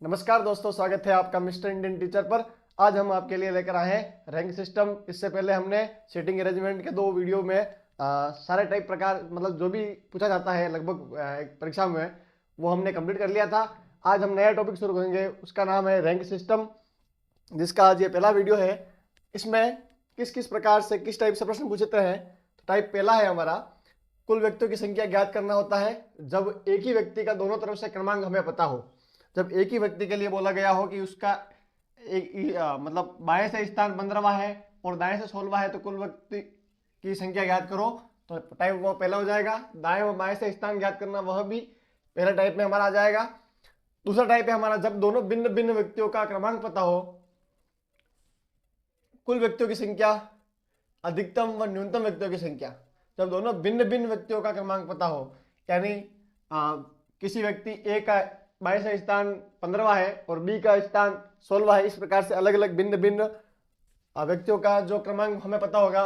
नमस्कार दोस्तों, स्वागत है आपका मिस्टर इंडियन टीचर पर। आज हम आपके लिए लेकर आए हैं रैंक सिस्टम। इससे पहले हमने सीटिंग अरेंजमेंट के 2 वीडियो में सारे टाइप प्रकार मतलब जो भी पूछा जाता है लगभग एक परीक्षा में वो हमने कंप्लीट कर लिया था। आज हम नया टॉपिक शुरू करेंगे, उसका नाम है रैंक सिस्टम, जिसका आज ये पहला वीडियो है। इसमें किस किस प्रकार से किस टाइप से प्रश्न पूछते हैं। तो टाइप पहला है हमारा, कुल व्यक्तियों की संख्या ज्ञात करना होता है जब एक ही व्यक्ति का दोनों तरफ से क्रमांक हमें पता हो। जब एक ही व्यक्ति के लिए बोला गया हो कि उसका मतलब बाएं से स्थान 15वां है और दाएं से 16वां है, तो कुल व्यक्ति की संख्या ज्ञात करो। तो टाइप वो पहला हो जाएगा। दाएं व बाएं से स्थान ज्ञात करना, वह भी पहला टाइप में हमारा आ जाएगा। दूसरा टाइप है हमारा, जब दोनों भिन्न भिन्न व्यक्तियों का क्रमांक पता हो, कुल व्यक्तियों की संख्या, अधिकतम व न्यूनतम व्यक्तियों की संख्या। जब दोनों भिन्न भिन्न व्यक्तियों का क्रमांक पता हो, यानी किसी व्यक्ति ए का बाएं से स्थान 15वां है और बी का स्थान 16वां है, इस प्रकार से अलग अलग भिन्न भिन्न व्यक्तियों का जो क्रमांक हमें पता होगा,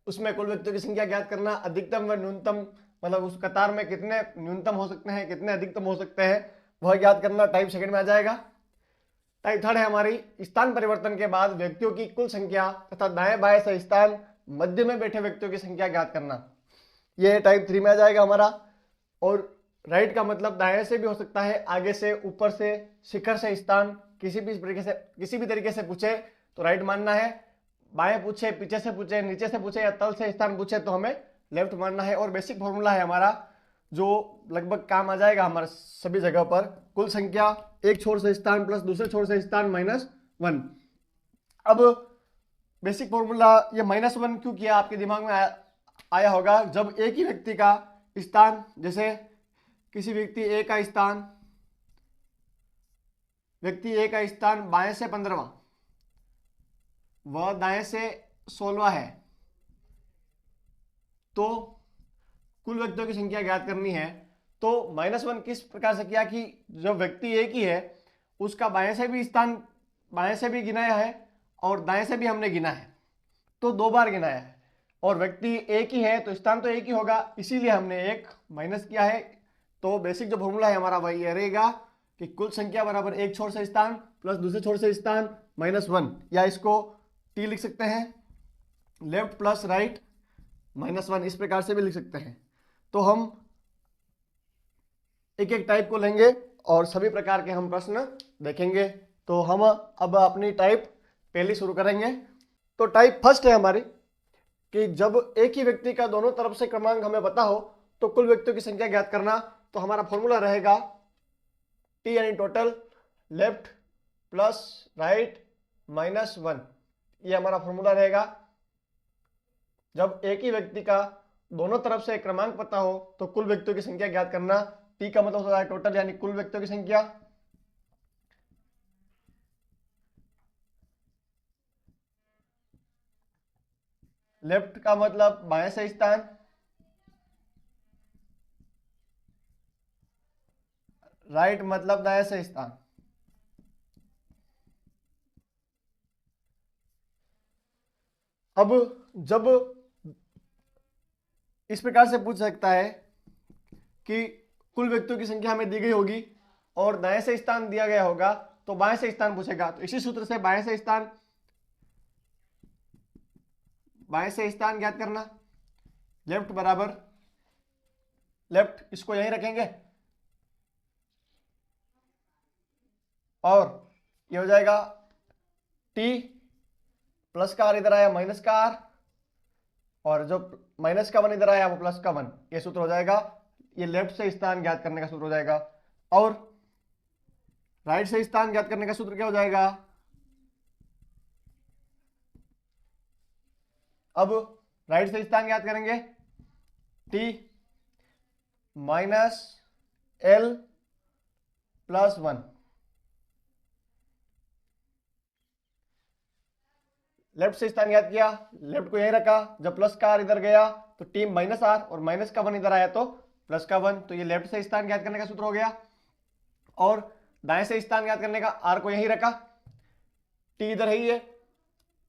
उसमें कुल व्यक्तियों की संख्या ज्ञात करना। अधिकतम व न्यूनतम मतलब उस कतार में कितने न्यूनतम हो सकते हैं, कितने अधिकतम हो सकते हैं, वह ज्ञात करना टाइप सेकंड में आ जाएगा। टाइप थर्ड है हमारी, स्थान परिवर्तन के बाद व्यक्तियों की कुल संख्या तथा दाएं बाएं से स्थान मध्य में बैठे व्यक्तियों की संख्या ज्ञात करना। यह टाइप 3 में आ जाएगा हमारा। और राइट का मतलब दाएं से भी हो सकता है, आगे से, ऊपर से, शिखर से स्थान, किसी भी तरीके से पूछे तो राइट मानना है। बाएं पूछे, पीछे से पूछे, नीचे से पूछे या तल से स्थान पूछे तो हमें लेफ्ट मानना है। और बेसिक फॉर्मूला है हमारा जो लगभग काम आ जाएगा हमारे सभी जगह पर, कुल संख्या एक छोर से स्थान प्लस दूसरे छोर से स्थान -1। अब बेसिक फॉर्मूला ये -1 क्यों किया, आपके दिमाग में आया होगा। जब एक ही व्यक्ति का स्थान, जैसे किसी व्यक्ति ए का स्थान बाएं से 15वां व दाएं से 16वां है, तो कुल व्यक्तियों की संख्या ज्ञात करनी है। तो -1 किस प्रकार से किया कि जब व्यक्ति एक ही है, उसका बाएं से भी गिनाया है और दाएं से भी हमने गिना है, तो 2 बार गिनाया है। और व्यक्ति एक ही है तो स्थान तो एक ही होगा, इसीलिए हमने एक माइनस किया है। तो बेसिक जो फॉर्मूला है हमारा वही रहेगा कि कुल संख्या बराबर एक छोर से स्थान प्लस दूसरे छोर से स्थान -1, या इसको टी लिख सकते हैं, लेफ्ट प्लस राइट -1, इस प्रकार से भी लिख सकते हैं। तो हम एक एक टाइप को लेंगे और सभी प्रकार के हम प्रश्न देखेंगे। तो हम अब अपनी टाइप पहली शुरू करेंगे। तो टाइप फर्स्ट है हमारी कि जब एक ही व्यक्ति का दोनों तरफ से क्रमांक हमें पता हो तो कुल व्यक्तियों की संख्या ज्ञात करना। तो हमारा फॉर्मूला रहेगा टी यानी टोटल, लेफ्ट प्लस राइट -1, ये हमारा फॉर्मूला रहेगा। जब एक ही व्यक्ति का दोनों तरफ से क्रमांक पता हो तो कुल व्यक्तियों की संख्या ज्ञात करना। टी का मतलब होता है टोटल यानी कुल व्यक्तियों की संख्या, लेफ्ट का मतलब बाएं से स्थान, राइट मतलब दाएं से स्थान। अब जब इस प्रकार से पूछ सकता है कि कुल व्यक्तियों की संख्या हमें दी गई होगी और दाएं से स्थान दिया गया होगा, तो बाएं से स्थान पूछेगा। तो इसी सूत्र से बाएं से स्थान ज्ञात करना। लेफ्ट बराबर लेफ्ट, इसको यहीं रखेंगे और ये हो जाएगा टी प्लस का आर इधर आया माइनस का आर, और जो माइनस का 1 इधर आया वो प्लस का 1, ये सूत्र हो जाएगा। ये लेफ्ट से स्थान ज्ञात करने का सूत्र हो जाएगा। और राइट से स्थान ज्ञात करने का सूत्र क्या हो जाएगा। अब राइट से स्थान ज्ञात करेंगे, टी -l + 1। लेफ्ट से स्थान ज्ञात किया, लेफ्ट को यहीं रखा, जब प्लस का आर इधर गया तो टी -r और माइनस का 1 इधर आया तो प्लस का 1, तो ये लेफ्ट से स्थान ज्ञात करने का सूत्र हो गया। और दाएं से स्थान ज्ञात करने का, आर को यहीं रखा, टी इधर ही है,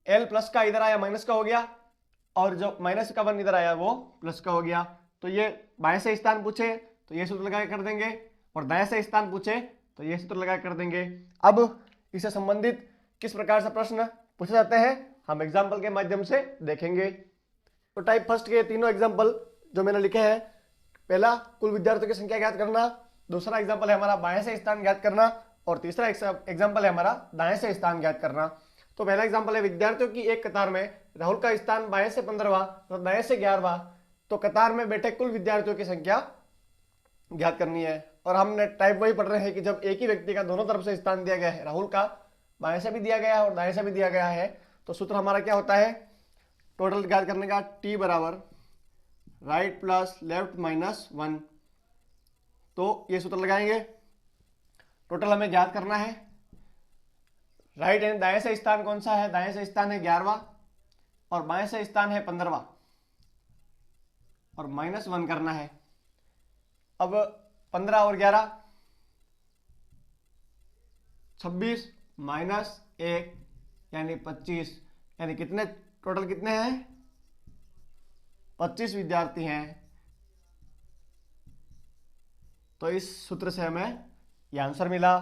एल प्लस का इधर आया माइनस का हो गया, और जो माइनस का 1 इधर आया वो प्लस का हो गया। तो ये बाएं से स्थान पूछे तो ये सूत्र लगा के कर देंगे, और दाएं से स्थान पूछे तो ये सूत्र लगा कर देंगे। अब इससे संबंधित किस प्रकार से प्रश्न पूछे जाते हैं हम एग्जाम्पल के माध्यम से देखेंगे। तो टाइप फर्स्ट के तीनों एग्जाम्पल जो मैंने लिखे हैं, पहला कुल विद्यार्थियों की संख्या ज्ञात करना, दूसरा एग्जाम्पल है हमारा बाएं से स्थान ज्ञात करना, और तीसरा एग्जाम्पल है हमारा दाएं से स्थान ज्ञात करना। तो पहला एग्जाम्पल है विद्यार्थियों की एक कतार में राहुल का स्थान बाएं से 15वां और दाएं से 11वां, तो कतार में बैठे कुल विद्यार्थियों की संख्या ज्ञात करनी है। और हमने टाइप वही पढ़ रहे हैं कि जब एक ही व्यक्ति का दोनों तरफ से स्थान दिया गया है, राहुल का बाएं से भी दिया गया है और दाएं से भी दिया गया है, तो सूत्र हमारा क्या होता है टोटल ज्ञात करने का, टी बराबर राइट प्लस लेफ्ट माइनस 1। तो ये सूत्र लगाएंगे। टोटल हमें ज्ञात करना है। राइट यानी दाएं से स्थान कौन सा है, दाएं से स्थान है 11वां और बाएं से स्थान है 15वां, और माइनस 1 करना है। अब 15 और 11 26 माइनस 1 यानी 25, यानी कितने टोटल कितने हैं 25 विद्यार्थी हैं। तो इस सूत्र से हमें यह आंसर मिला।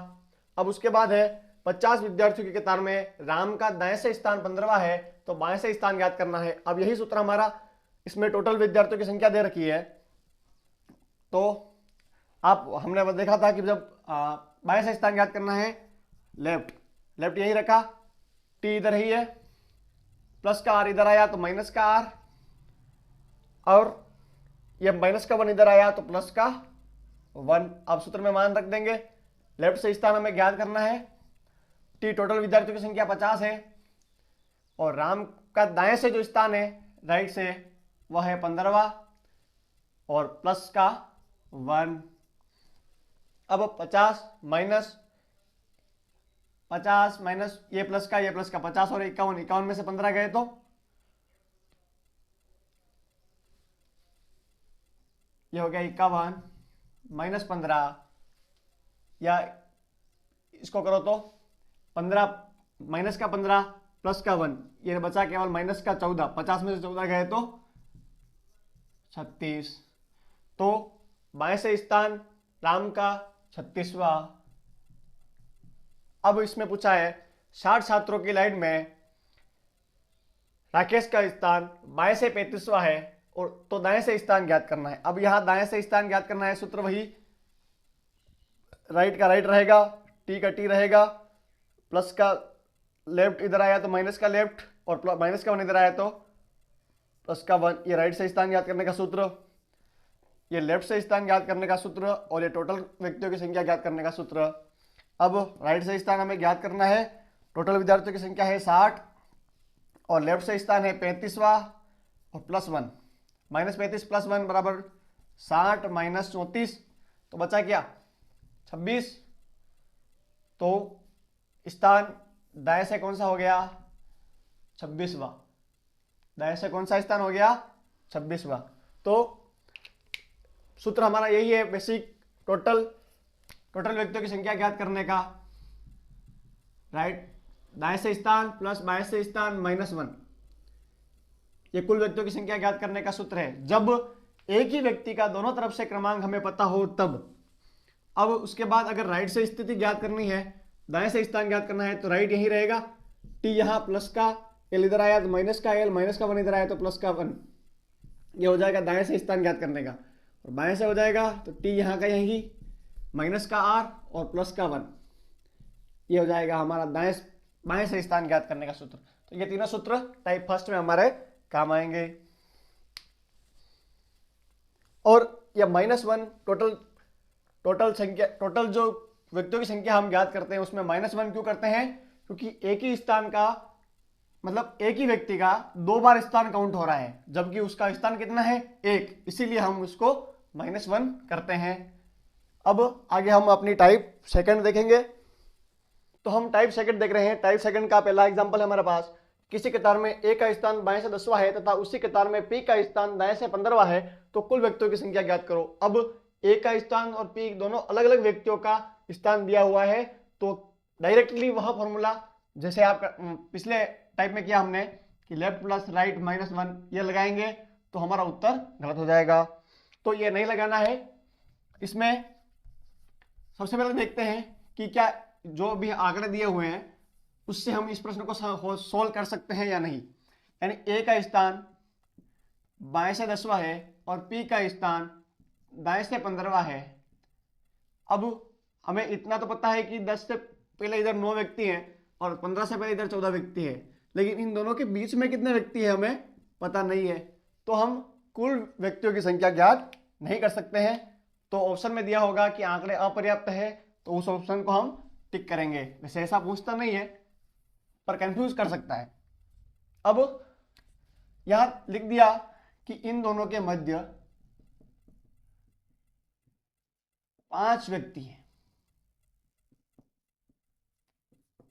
अब उसके बाद है 50 विद्यार्थियों की कतार में राम का दाएं से स्थान 15वां है, तो बाएं से स्थान ज्ञात करना है। अब यही सूत्र हमारा, इसमें टोटल विद्यार्थियों की संख्या दे रखी है। तो आप हमने देखा था कि जब बाएं से स्थान ज्ञात करना है, लेफ्ट यही रखा, टी इधर ही है, प्लस का आर इधर आया तो माइनस का आर, और ये माइनस का 1 इधर आया तो प्लस का 1। अब सूत्र में मान रख देंगे। लेफ्ट से स्थान हमें ज्ञात करना है, टी टोटल विद्यार्थियों की संख्या 50 है, और राम का दाएं से जो स्थान है राइट से वह है 15वां और प्लस का 1। अब 50 माइनस ये प्लस का 50 और 51 में से 15 गए तो ये हो गया 51 माइनस 15, या इसको करो तो 15 माइनस का 15 प्लस का 1, ये बचा केवल माइनस का 14, 50 में से 14 गए तो 36। तो बाएं से स्थान राम का 36वां। अब इसमें पूछा है 60 छात्रों की लाइन में राकेश का स्थान बाएं से 35वां है, और तो दाएं से स्थान ज्ञात करना है। अब यहां दाएं से स्थान ज्ञात करना है, सूत्र वही, राइट का राइट रहेगा, टी का टी रहेगा, प्लस का लेफ्ट इधर आया तो माइनस का लेफ्ट, और माइनस का 1 इधर आया तो प्लस का 1। ये राइट से स्थान ज्ञात करने का सूत्र, ये लेफ्ट से स्थान ज्ञात करने का सूत्र, और ये टोटल व्यक्तियों की संख्या ज्ञात करने का सूत्र। अब राइट से स्थान हमें ज्ञात करना है, टोटल विद्यार्थियों की संख्या है 60, और लेफ्ट से स्थान है 35वां और प्लस 1, माइनस 35 प्लस 1 बराबर 60 माइनस 34, तो बचा क्या 26। तो स्थान दाएं से कौन सा हो गया 26वां, दाएं से कौन सा स्थान हो गया 26वां। तो सूत्र हमारा यही है बेसिक, टोटल व्यक्तियों की संख्या ज्ञात करने का, राइट दाएं से स्थान प्लस बाएं से स्थान माइनस 1, ये कुल व्यक्तियों की संख्या ज्ञात करने का सूत्र है जब एक ही व्यक्ति का दोनों तरफ से क्रमांक हमें पता हो तब। अब उसके बाद अगर राइट से स्थिति ज्ञात करनी है, दाएं से स्थान ज्ञात करना है, तो राइट यही रहेगा, टी यहां प्लस का, एल इधर आया तो माइनस का एल, माइनस का 1 इधर आया तो प्लस का 1, ये हो जाएगा दाएं से स्थान ज्ञात करने का। और बाएं से हो जाएगा तो टी यहाँ का यही, माइनस का आर और प्लस का 1, ये हो जाएगा हमारा बाएं से स्थान ज्ञात करने का सूत्र। तो ये तीनों सूत्र टाइप फर्स्ट में हमारे काम आएंगे। और ये -1 टोटल जो व्यक्तियों की संख्या हम ज्ञात करते हैं उसमें -1 क्यों करते हैं, क्योंकि एक ही स्थान का मतलब एक ही व्यक्ति का 2 बार स्थान काउंट हो रहा है, जबकि उसका स्थान कितना है 1, इसीलिए हम उसको -1 करते हैं। अब आगे हम अपनी टाइप सेकंड देखेंगे। तो हम टाइप सेकंड देख रहे हैं। टाइप सेकंड का पहला एग्जांपल है हमारे पास, किसी कतार में ए का स्थान बाएं से 10वां है तथा उसी कतार में पी का स्थान दाएं से 15वां है, तो कुल व्यक्तियों की संख्या ज्ञात करो। अब ए का स्थान और पी दोनों अलग अलग व्यक्तियों का स्थान दिया हुआ है, तो डायरेक्टली वह फॉर्मूला जैसे आप पिछले टाइप में किया हमने कि लेफ्ट प्लस राइट -1 ये लगाएंगे तो हमारा उत्तर गलत हो जाएगा, तो ये नहीं लगाना है। इसमें सबसे पहले देखते हैं कि क्या जो भी आंकड़े दिए हुए हैं उससे हम इस प्रश्न को सोल्व कर सकते हैं या नहीं। यानी ए का स्थान बाएं से 10वां है और पी का स्थान दाएं से 15वां है। अब हमें इतना तो पता है कि 10 से पहले इधर 9 व्यक्ति हैं और 15 से पहले इधर 14 व्यक्ति है, लेकिन इन दोनों के बीच में कितने व्यक्ति हैं हमें पता नहीं है, तो हम कुल व्यक्तियों की संख्या ज्ञात नहीं कर सकते हैं। तो ऑप्शन में दिया होगा कि आंकड़े अपर्याप्त है, तो उस ऑप्शन को हम टिक करेंगे। वैसे ऐसा पूछता नहीं है पर कंफ्यूज कर सकता है। अब यहां लिख दिया कि इन दोनों के मध्य 5 व्यक्ति हैं,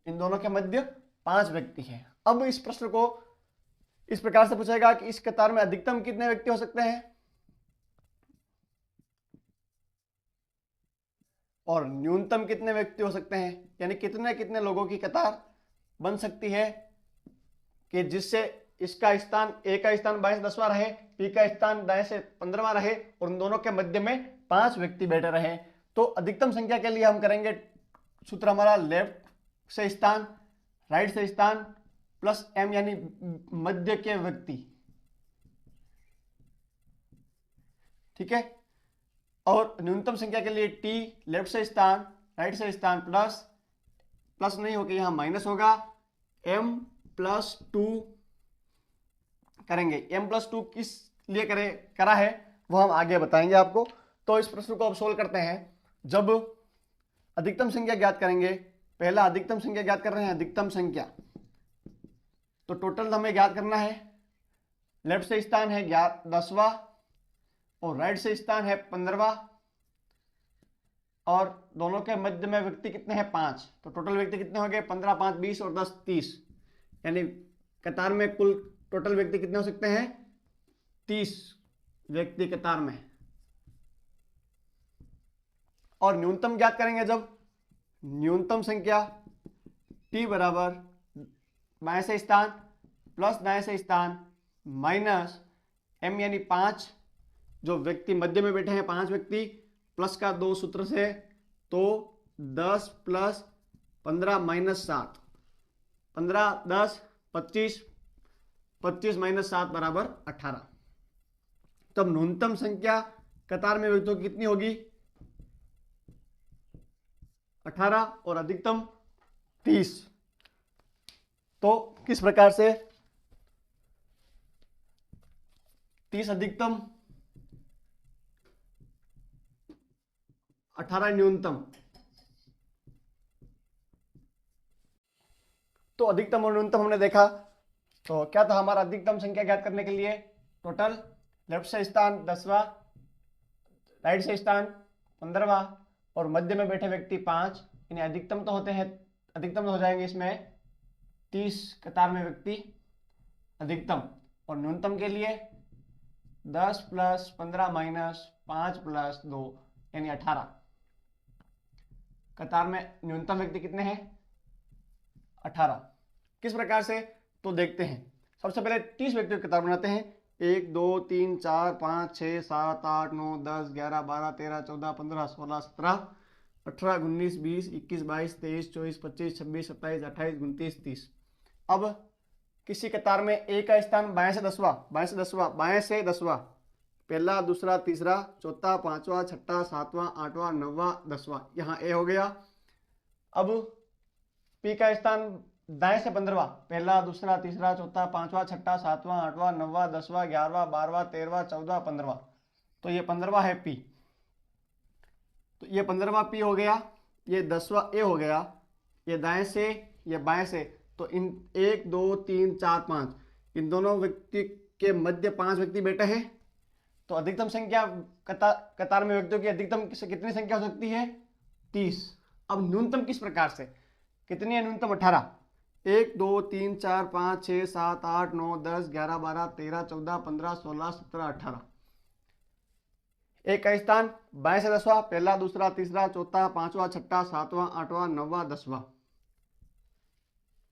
इन दोनों के मध्य 5 व्यक्ति हैं। अब इस प्रश्न को इस प्रकार से पूछेगा कि इस कतार में अधिकतम कितने व्यक्ति हो सकते हैं और न्यूनतम कितने व्यक्ति हो सकते हैं, यानी कितने कितने लोगों की कतार बन सकती है कि जिससे इसका स्थान ए का स्थान 22 से 10वां रहे, पी का स्थान दाएं से 15वां रहे और उन दोनों के मध्य में 5 व्यक्ति बैठे रहे। तो अधिकतम संख्या के लिए हम करेंगे सूत्र हमारा लेफ्ट से स्थान राइट से स्थान प्लस एम यानी मध्य के व्यक्ति, ठीक है। और न्यूनतम संख्या के लिए टी लेफ्ट से स्थान राइट से स्थान प्लस नहीं होकर यहां माइनस होगा, एम प्लस 2 करेंगे। एम प्लस 2 किस लिए करा है वो हम आगे बताएंगे आपको। तो इस प्रश्न को अब सोल्व करते हैं। जब अधिकतम संख्या ज्ञात करेंगे, पहला अधिकतम संख्या ज्ञात कर रहे हैं, अधिकतम संख्या तो टोटल हमें ज्ञात करना है। लेफ्ट से स्थान है 10वां और राइट से स्थान है 15वां और दोनों के मध्य में व्यक्ति कितने हैं 5, तो टोटल व्यक्ति कितने हो गए 15 5 20 और 10 30, यानी कतार में कुल टोटल व्यक्ति कितने हो सकते हैं 30 व्यक्ति कतार में। और न्यूनतम ज्ञात करेंगे जब न्यूनतम संख्या t बराबर बाएं से स्थान प्लस दाएं से स्थान माइनस m यानी 5 जो व्यक्ति मध्य में बैठे हैं 5 व्यक्ति प्लस का 2 सूत्र से, तो 10 प्लस 15 माइनस 7, 15 10 25 25 माइनस 7 बराबर 18। तब न्यूनतम संख्या कतार में व्यक्तियों की कितनी होगी 18 और अधिकतम 30। तो किस प्रकार से 30 अधिकतम 18 न्यूनतम, तो अधिकतम और न्यूनतम हमने देखा। तो क्या था हमारा अधिकतम संख्या ज्ञात करने के लिए टोटल लेफ्ट से स्थान 10वां राइट से स्थान 15वां और मध्य में बैठे व्यक्ति 5, यानी अधिकतम तो होते हैं, अधिकतम तो हो जाएंगे इसमें 30 कतार में व्यक्ति अधिकतम, और न्यूनतम के लिए 10 प्लस 15 माइनस 5 प्लस 2 यानी 18। कतार में न्यूनतम व्यक्ति कितने हैं 18। किस प्रकार से तो देखते हैं। सबसे पहले 30 व्यक्तियों की कतार बनाते हैं। 1 2 3 4 5 6 7 8 9 10 11 12 13 14 15 16 17 18 19 20 21 22 23 24 25 26 27 28 29 30। अब किसी कतार में ए का स्थान बाएं से 10वां पहला दूसरा तीसरा चौथा पांचवा छठा सातवां आठवां नौवां 10वां, यहाँ ए हो गया। अब पी का स्थान दाएं से 15वां पहला दूसरा तीसरा चौथा पांचवा छठा सातवां आठवां नौवां 10वां 11वां 12वां 13वां 14वां 15वां, तो ये 15वां है पी, तो ये 15वां पी हो गया। ये 10वां ए हो गया, ये दाएं से ये बाएं से, तो इन 1 2 3 4 5 इन दोनों व्यक्ति के मध्य 5 व्यक्ति बैठे हैं। तो अधिकतम संख्या कतार में व्यक्तियों की अधिकतम कितनी संख्या हो सकती है 30। अब न्यूनतम किस प्रकार से, कितनी है न्यूनतम 18। 1 2 3 4 5 6 7 8 9 10 11 12 13 14 15 16 17 18। एक का स्थान बाएं से 10वां पहला दूसरा तीसरा चौथा पांचवा छठा सातवां आठवां नौवां 10वां,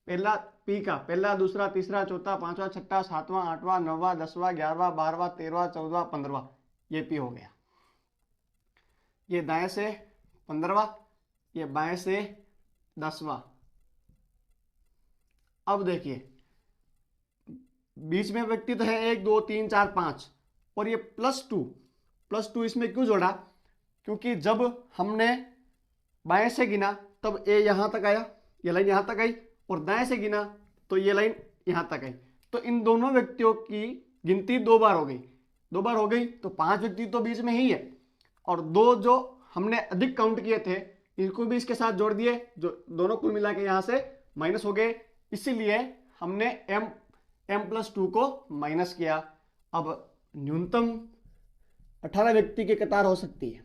पहला पी का पहला दूसरा तीसरा चौथा पांचवा छठा सातवां आठवां नौवां 10वां 11वां 12वां 13वां 14वां 15वां, ये पी हो गया। ये दाएं से 15वां ये बाएं से 10वां। अब देखिए बीच में व्यक्ति तो है 1 2 3 4 5 और ये +2 इसमें क्यों जोड़ा? क्योंकि जब हमने बाएं से गिना तब ए यहां तक आया, ये लाइन यहां तक आई, और दाएं से गिना तो ये लाइन यहां तक आई। तो इन दोनों व्यक्तियों की गिनती 2 बार हो गई, 2 बार हो गई तो 5 व्यक्ति तो बीच में ही है, और 2 जो हमने अधिक काउंट किए थे इनको भी इसके साथ जोड़ दिए, जो दोनों कुल मिला के यहां से माइनस हो गए। इसीलिए हमने m+2 को माइनस किया। अब न्यूनतम 18 व्यक्ति की कतार हो सकती है।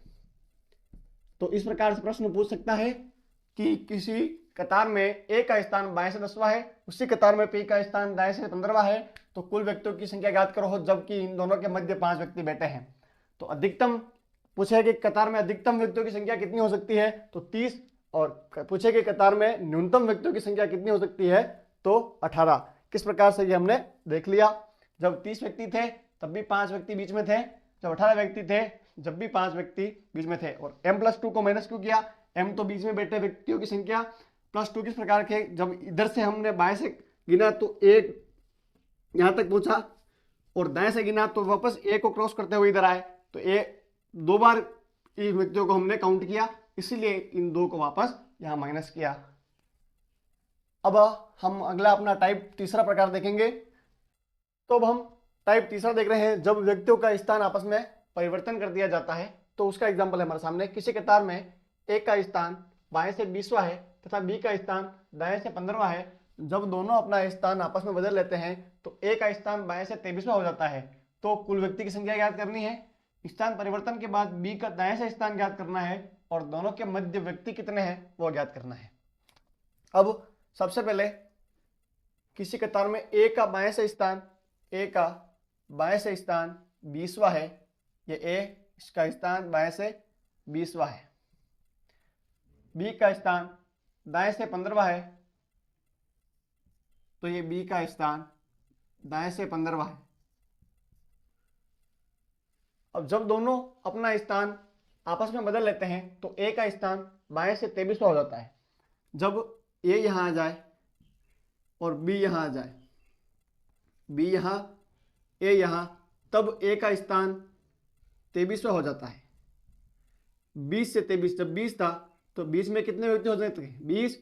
तो इस प्रकार से प्रश्न पूछ सकता है कि किसी कतार में ए का स्थान बाएं से 10वां है, उसी कतार में पी का स्थान दाएं से 15वां है, तो कुल व्यक्तियों की संख्या ज्ञात करो, जबकि इन दोनों के मध्य 5 व्यक्ति बैठे हैं। तो अधिकतम पूछे कि कतार में अधिकतम व्यक्तियों की संख्या कितनी हो सकती है, तो 30, और पूछे कि कतार में न्यूनतम व्यक्तियों की संख्या कितनी हो सकती है, तो 18। किस प्रकार से ये हमने देख लिया। जब 30 व्यक्ति थे तब भी 5 व्यक्ति बीच में थे, जब 18 व्यक्ति थे जब भी 5 व्यक्ति बीच में थे। और m+2 को माइनस क्यों किया? m तो बीच में बैठे व्यक्तियों की संख्या, +2 किस प्रकार के, जब इधर से हमने बाएं से गिना तो a यहां तक पहुंचा, और दाएं से गिना तो वापस a को क्रॉस करते हुए इधर आए, तो a 2 बार इन व्यक्तियों को हमने काउंट किया, इसीलिए इन 2 को वापस यहां माइनस किया। अब हम अगला अपना टाइप तीसरा प्रकार देखेंगे। तो अब हम टाइप तीसरा देख रहे हैं, जब व्यक्तियों का स्थान आपस में परिवर्तन कर दिया जाता है। तो उसका एग्जांपल है हमारे सामने, किसी कतार में ए का स्थान बाएं से 20वां है तथा बी का स्थान दाएं से 15वां है। जब दोनों अपना स्थान आपस में बदल लेते हैं तो ए का स्थान बाएं से 23वां हो जाता है। तो कुल व्यक्ति की संख्या ज्ञात करनी है। स्थान परिवर्तन के बाद बी का दाएं से स्थान ज्ञात करना है, और दोनों के मध्य व्यक्ति कितने हैं वो ज्ञात करना है। अब सबसे पहले किसी कतार में ए का बाएं से स्थान 20वां है, ये ए इसका स्थान बाएं से 20वां है। बी का स्थान दाएं से 15वां है, तो ये बी का स्थान दाएं से 15वां है। अब जब दोनों अपना स्थान आपस में बदल लेते हैं तो ए का स्थान बाएं से 23वां हो जाता है। जब ए यहां आ जाए और बी यहां आ जाए, बी यहां ए यहां, तब ए का स्थान 23वां हो जाता है। 20 से 23, जब 20 था तो 20 में कितने व्यक्ति हो जाते हैं? 20,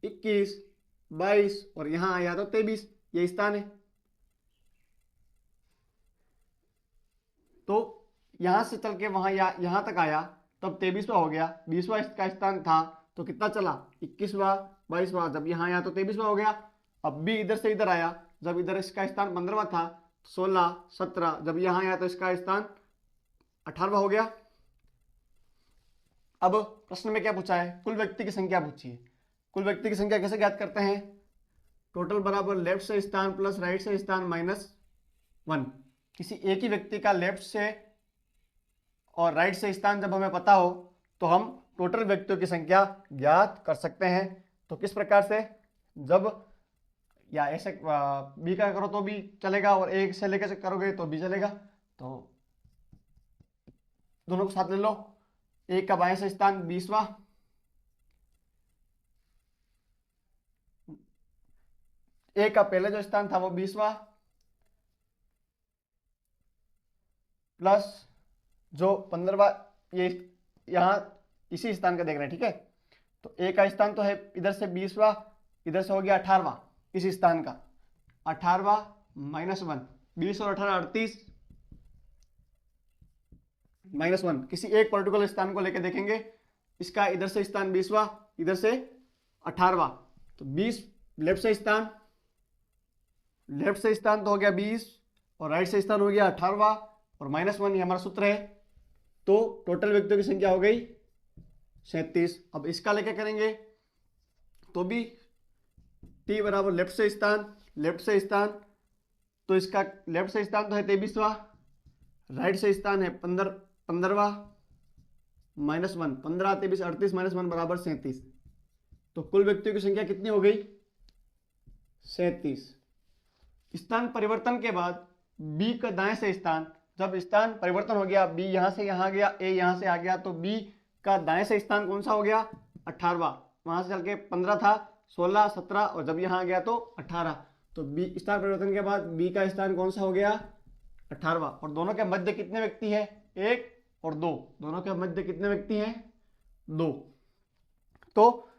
21, 22, और यहां आया तो 23, ये स्थान है। तो यहां से चल के वहां यहां तक आया तब 23वां हो गया। 20वां इसका स्थान था तो कितना चला? 21वां, 22वां, जब यहां आया तो 23वां हो गया। अब भी इधर से इधर आया, जब इधर इसका स्थान 15वां था, 16, 17, जब यहां आया तो इसका स्थान 18वां हो गया। अब प्रश्न में क्या पूछा है? कुल व्यक्ति की संख्या पूछी है। कुल व्यक्ति की संख्या कैसे ज्ञात करते हैं? टोटल बराबर लेफ्ट से स्थान प्लस राइट से स्थान -1। किसी एक ही व्यक्ति का लेफ्ट से और राइट से स्थान जब हमें पता हो तो हम टोटल व्यक्तियों की संख्या ज्ञात कर सकते हैं। तो किस प्रकार से? जब या ऐसे बी का करो तो भी चलेगा, और एक से लेकर करोगे तो भी चलेगा। तो दोनों को साथ ले लो। एक का बाएं से स्थान 20वां, एक का पहले जो स्थान था वो 20वां, प्लस जो 15वां, ये यहां इसी स्थान का देख रहे हैं, ठीक है। तो ए का स्थान तो है इधर से 20वां, इधर से हो गया 18वां, इस स्थान का 18वां -1, 20 और 18 38, -1। किसी एक पर्टिकुलर स्थान को लेकर देखेंगे, इसका इधर से स्थान 20वां, इधर से 18वां, तो 20 लेफ्ट से स्थान तो हो गया 20, और राइट से स्थान हो गया 18वां, और -1 ये हमारा सूत्र है। तो टोटल व्यक्तियों की संख्या हो गई 37। अब इसका लेकर करेंगे तो भी t बराबर लेफ्ट से स्थान, तो इसका लेफ्ट से स्थान तो है 23वां, राइट से स्थान है 15वां, -1, 15, 23, 38 -1 बराबर 37। तो कुल व्यक्तियों की संख्या कितनी हो गई? 37। स्थान परिवर्तन के बाद b का दाएं से स्थान, जब स्थान परिवर्तन हो गया, b यहां से यहां गया, a यहां से आ गया, तो b का दाएं से स्थान कौन सा हो गया? 18वां, वहां से चल के 15 था, 16, 17 और जब यहाँ गया तो 18। तो बी स्थान परिवर्तन के बाद बी का स्थान कौन सा हो गया? 18वां। और दोनों के मध्य कितने व्यक्ति हैं? 1 और 2। दोनों के मध्य कितने व्यक्ति हैं? 2। तो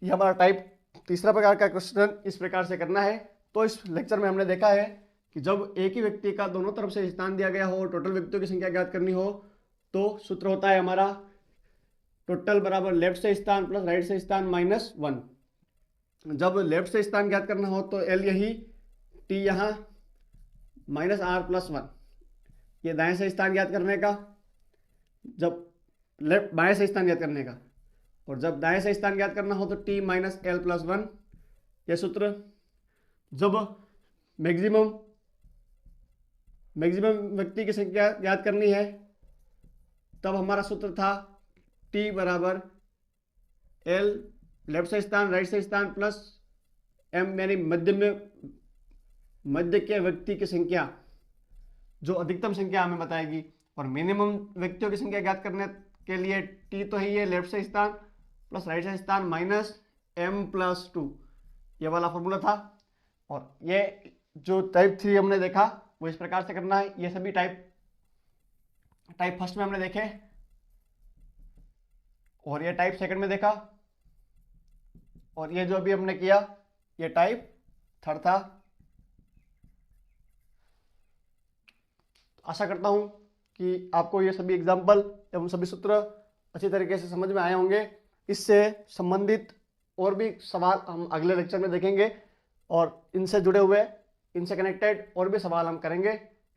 ये हमारा टाइप तीसरा प्रकार का क्वेश्चन इस प्रकार से करना है। तो इस लेक्चर में हमने देखा है कि जब एक ही व्यक्ति का दोनों तरफ से स्थान दिया गया हो, टोटल व्यक्तियों की संख्या ज्ञात करनी हो, तो सूत्र होता है हमारा टोटल बराबर लेफ्ट से स्थान प्लस राइट से स्थान माइनस 1। जब लेफ्ट से स्थान ज्ञात करना हो तो एल यही, टी यहाँ, माइनस आर प्लस 1। ये दाएं से स्थान ज्ञात करने का, जब लेफ्ट बाएं से स्थान ज्ञात करने का, और जब दाएं से स्थान ज्ञात करना हो तो टी माइनस एल प्लस 1। यह सूत्र। जब मैक्सिमम व्यक्ति की संख्या ज्ञात करनी है तब हमारा सूत्र था टी बराबर एल लेफ्ट से स्थान राइट से स्थान प्लस एम, यानी मध्य के व्यक्ति की संख्या जो अधिकतम संख्या हमें बताएगी। और मिनिमम व्यक्तियों की संख्या ज्ञात करने के लिए टी तो ही है लेफ्ट से स्थान प्लस राइट से स्थान माइनस एम प्लस 2, ये वाला फॉर्मूला था। और ये जो टाइप 3 हमने देखा वो इस प्रकार से करना है। ये सभी टाइप फर्स्ट में हमने देखे और ये टाइप सेकंड में देखा, और ये जो अभी हमने किया ये टाइप थर्ड था। आशा करता हूं कि आपको ये सभी एग्जाम्पल एवं सभी सूत्र अच्छी तरीके से समझ में आए होंगे। इससे संबंधित और भी सवाल हम अगले लेक्चर में देखेंगे और इनसे जुड़े हुए, इनसे कनेक्टेड और भी सवाल हम करेंगे।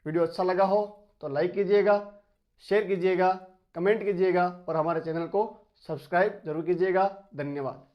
वीडियो अच्छा लगा हो तो लाइक कीजिएगा, शेयर कीजिएगा, कमेंट कीजिएगा और हमारे चैनल को सब्सक्राइब जरूर कीजिएगा। धन्यवाद।